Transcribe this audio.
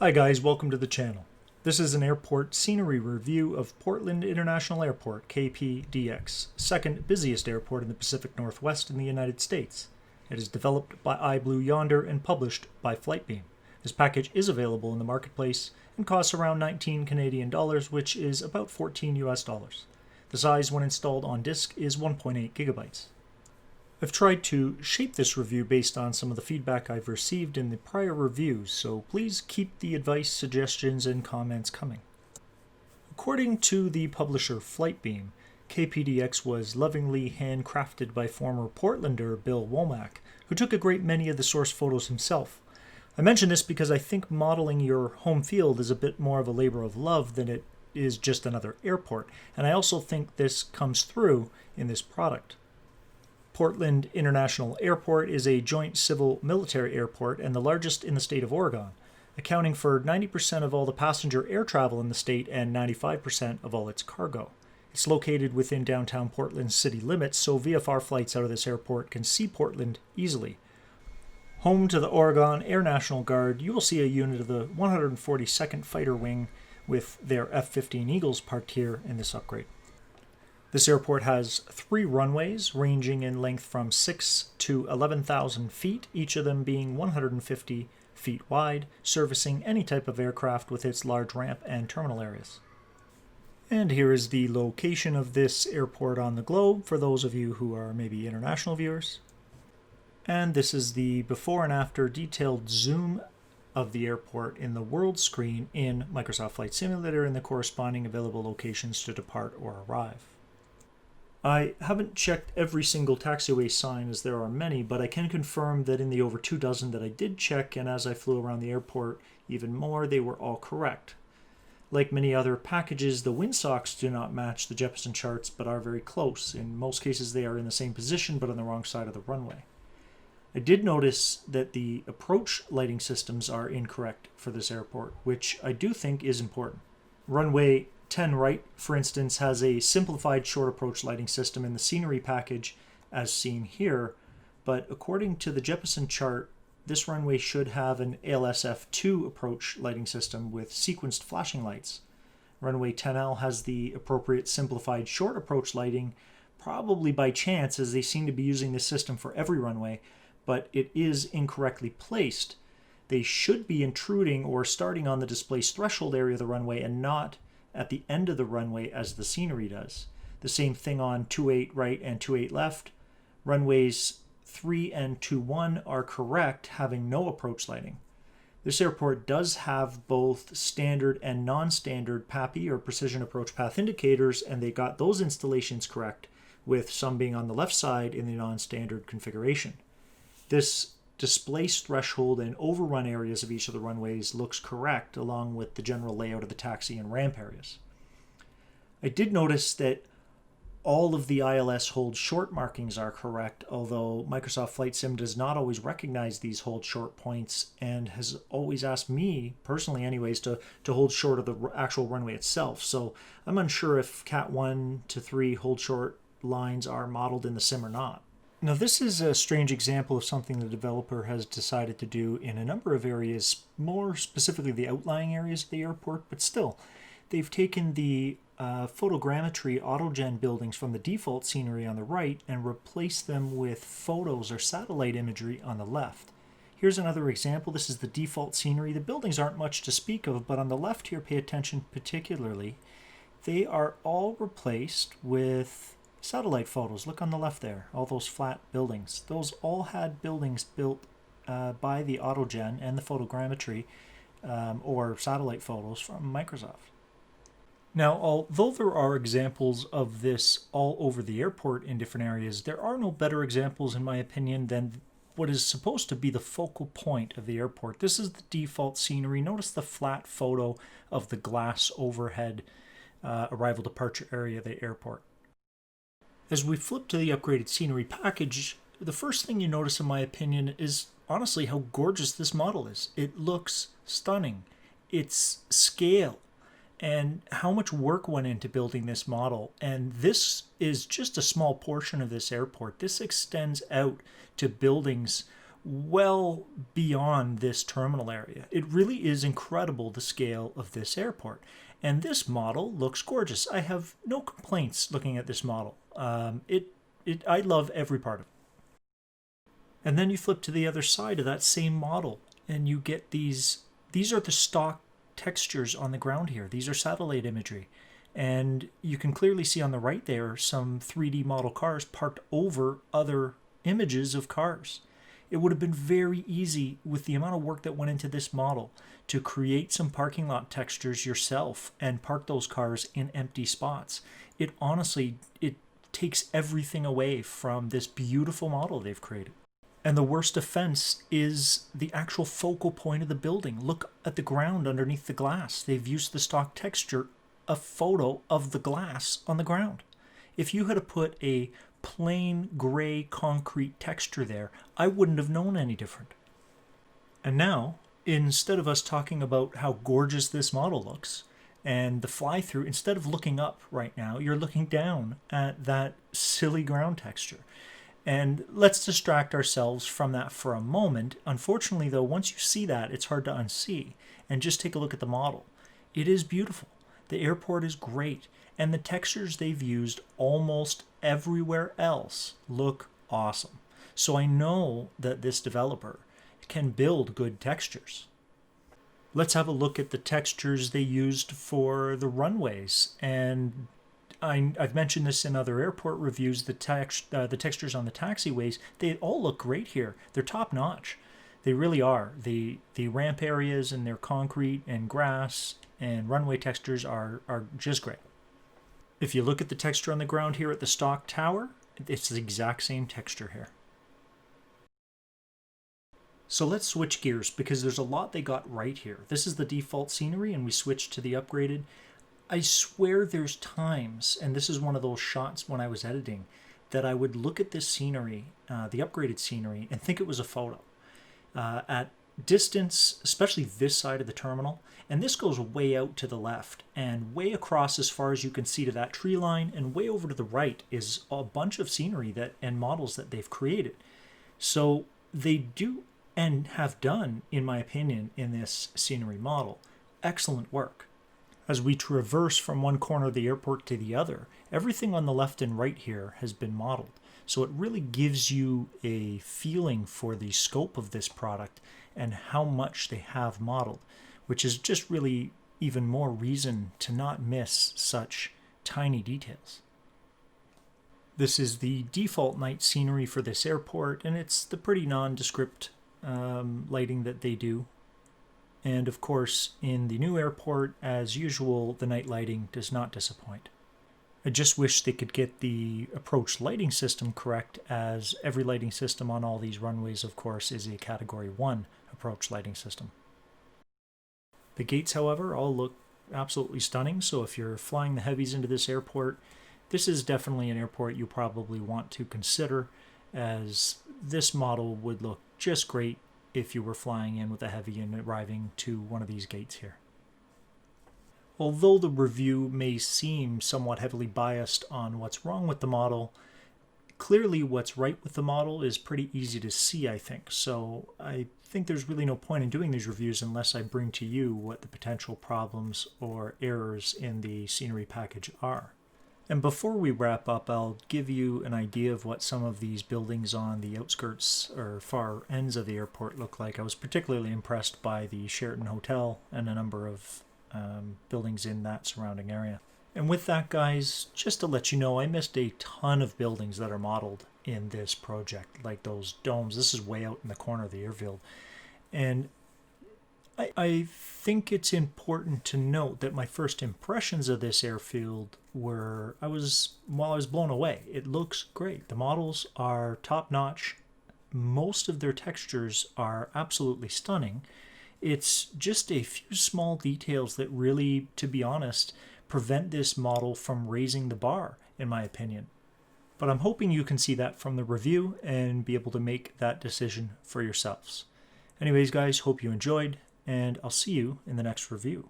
Hi guys, welcome to the channel. This is an airport scenery review of Portland International Airport, KPDX, second busiest airport in the Pacific Northwest in the United States. It is developed by iBlue Yonder and published by Flightbeam. This package is available in the marketplace and costs around 19 Canadian dollars, which is about 14 US dollars. The size when installed on disk is 1.8 gigabytes. I've tried to shape this review based on some of the feedback I've received in the prior reviews, so please keep the advice, suggestions, and comments coming. According to the publisher Flightbeam, KPDX was lovingly handcrafted by former Portlander Bill Womack, who took a great many of the source photos himself. I mention this because I think modeling your home field is a bit more of a labor of love than it is just another airport, and I also think this comes through in this product. Portland International Airport is a joint civil-military airport and the largest in the state of Oregon, accounting for 90% of all the passenger air travel in the state and 95% of all its cargo. It's located within downtown Portland's city limits, so VFR flights out of this airport can see Portland easily. Home to the Oregon Air National Guard, you will see a unit of the 142nd Fighter Wing with their F-15 Eagles parked here in this upgrade. This airport has 3 runways ranging in length from 6 to 11,000 feet, each of them being 150 feet wide, servicing any type of aircraft with its large ramp and terminal areas. And here is the location of this airport on the globe for those of you who are maybe international viewers. And this is the before and after detailed zoom of the airport in the world screen in Microsoft Flight Simulator and the corresponding available locations to depart or arrive. I haven't checked every single taxiway sign as there are many, but I can confirm that in the over 2 dozen that I did check, and as I flew around the airport even more, they were all correct. Like many other packages, the windsocks do not match the Jeppesen charts but are very close. In most cases they are in the same position but on the wrong side of the runway. I did notice that the approach lighting systems are incorrect for this airport, which I do think is important. Runway 10 right, for instance, has a simplified short approach lighting system in the scenery package as seen here, but according to the Jeppesen chart, this runway should have an ALSF2 approach lighting system with sequenced flashing lights. Runway 10L has the appropriate simplified short approach lighting, probably by chance as they seem to be using this system for every runway, but it is incorrectly placed. They should be intruding or starting on the displaced threshold area of the runway and not at the end of the runway as the scenery does. The same thing on 28 right and 28 left. Runways 3 and 21 are correct, having no approach lighting. This airport does have both standard and non-standard PAPI or precision approach path indicators, and they got those installations correct, with some being on the left side in the non-standard configuration. This displaced threshold and overrun areas of each of the runways looks correct, along with the general layout of the taxi and ramp areas. I did notice that all of the ILS hold short markings are correct, although Microsoft Flight Sim does not always recognize these hold short points and has always asked me, personally anyways, to hold short of the actual runway itself. So I'm unsure if Cat 1 to 3 hold short lines are modeled in the sim or not. Now this is a strange example of something the developer has decided to do in a number of areas, more specifically the outlying areas of the airport, but still, they've taken the photogrammetry autogen buildings from the default scenery on the right and replaced them with photos or satellite imagery on the left. Here's another example. This is the default scenery. The buildings aren't much to speak of, but on the left here, pay attention particularly. They are all replaced with satellite photos. Look on the left there, all those flat buildings. Those all had buildings built by the autogen and the photogrammetry or satellite photos from Microsoft. Now, although there are examples of this all over the airport in different areas, there are no better examples, in my opinion, than what is supposed to be the focal point of the airport. This is the default scenery. Notice the flat photo of the glass overhead arrival departure area of the airport. As we flip to the upgraded scenery package, the first thing you notice, in my opinion, is honestly how gorgeous this model is. It looks stunning. Its scale and how much work went into building this model. And this is just a small portion of this airport. This extends out to buildings well beyond this terminal area. It really is incredible, the scale of this airport. And this model looks gorgeous. I have no complaints looking at this model. I love every part of it. And then you flip to the other side of that same model and you get these are the stock textures on the ground here. These are satellite imagery. And you can clearly see on the right there some 3D model cars parked over other images of cars. It would have been very easy, with the amount of work that went into this model, to create some parking lot textures yourself and park those cars in empty spots. It takes everything away from this beautiful model they've created. And the worst offense is the actual focal point of the building. Look at the ground underneath the glass. They've used the stock texture, a photo of the glass on the ground. If you had to put a plain gray concrete texture there, I wouldn't have known any different. And now, instead of us talking about how gorgeous this model looks and the fly-through, instead of looking up right now, you're looking down at that silly ground texture. And let's distract ourselves from that for a moment. Unfortunately, though, once you see that, it's hard to unsee. And just take a look at the model. It is beautiful. The airport is great. And the textures they've used almost everywhere else look awesome. So I know that this developer can build good textures. Let's have a look at the textures they used for the runways. And I've mentioned this in other airport reviews, the textures on the taxiways, they all look great here. They're top notch. They really are. The ramp areas and their concrete and grass and runway textures are just great. If you look at the texture on the ground here at the stock tower, it's the exact same texture here. So let's switch gears, because there's a lot they got right here. This is the default scenery and we switch to the upgraded. I swear there's times, and this is one of those shots when I was editing, that I would look at this scenery, the upgraded scenery, and think it was a photo. At distance, especially this side of the terminal, and this goes way out to the left, and way across as far as you can see to that tree line, and way over to the right is a bunch of scenery and models that they've created. So they do, and have done, in my opinion, in this scenery model, excellent work. As we traverse from one corner of the airport to the other, everything on the left and right here has been modeled. So it really gives you a feeling for the scope of this product and how much they have modeled, which is just really even more reason to not miss such tiny details. This is the default night scenery for this airport, and it's the pretty nondescript lighting that they do. And of course, in the new airport, as usual, the night lighting does not disappoint. I just wish they could get the approach lighting system correct, as every lighting system on all these runways, of course, is a Category 1 approach lighting system. The gates, however, all look absolutely stunning, so if you're flying the heavies into this airport, this is definitely an airport you probably want to consider, as this model would look just great if you were flying in with a heavy and arriving to one of these gates here. Although the review may seem somewhat heavily biased on what's wrong with the model, clearly what's right with the model is pretty easy to see, I think. So I think there's really no point in doing these reviews unless I bring to you what the potential problems or errors in the scenery package are. And before we wrap up, I'll give you an idea of what some of these buildings on the outskirts or far ends of the airport look like. I was particularly impressed by the Sheraton Hotel and a number of buildings in that surrounding area. And with that, guys, just to let you know, I missed a ton of buildings that are modeled in this project, like those domes. This is way out in the corner of the airfield. And I think it's important to note that my first impressions of this airfield were, I was blown away. It looks great. The models are top-notch. Most of their textures are absolutely stunning. It's just a few small details that really, to be honest, prevent this model from raising the bar, in my opinion. But I'm hoping you can see that from the review and be able to make that decision for yourselves. Anyways, guys, hope you enjoyed, and I'll see you in the next review.